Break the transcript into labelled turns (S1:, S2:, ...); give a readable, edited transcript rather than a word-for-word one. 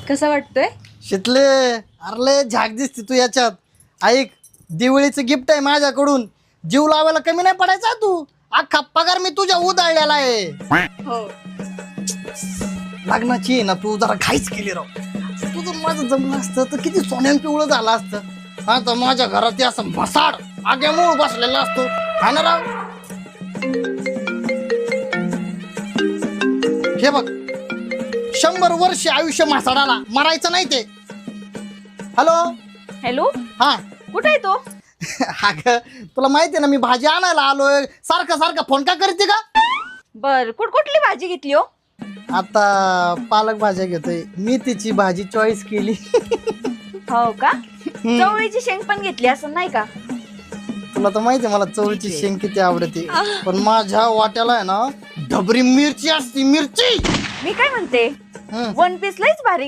S1: कसा वाटतोय?
S2: शितले अरे झाक दिसते तू याच्यात. ऐक, दिवाळीचं गिफ्ट आहे माझ्याकडून. जीव लावायला कमी नाही पडायचा तू. अख्खा पगार मी तुझ्या उधळलेला आहे.
S1: हो.
S2: लग्नाची आहे ना तू जरा घाईच केली राव. तुझं माझं जमलं असतं तर किती सोन्यान पिवळं झालं असतं. आता माझ्या घरात असं मसाड आग्यामूळ बसलेला असतो हा ना राव. हे बघ, 100 वर्ष आयुष्य मासाडाला मरायचं नाही ते. हॅलो.
S1: हॅलो,
S2: हा
S1: कुठे आहे तो?
S2: अगं तुला माहितीये ना मी भाजी आणायला आलोय. सारखं सारखं फोन का करते का?
S1: बर, कुठली भाजी घेतली हो?
S2: आता पालक भाज्या घेतोय. मी तिची भाजी चॉईस केली.
S1: हो का? चवळीची शेंग पण घेतली असं नाही का?
S2: तुला तर माहितीये मला चवळीची शेंग किती आवडते. पण माझ्या वाट्याला आहे ना ढबरी मिरची असती. मिरची.
S1: मी काय म्हणते,
S2: हम्म.
S1: वन पीस लईच भारी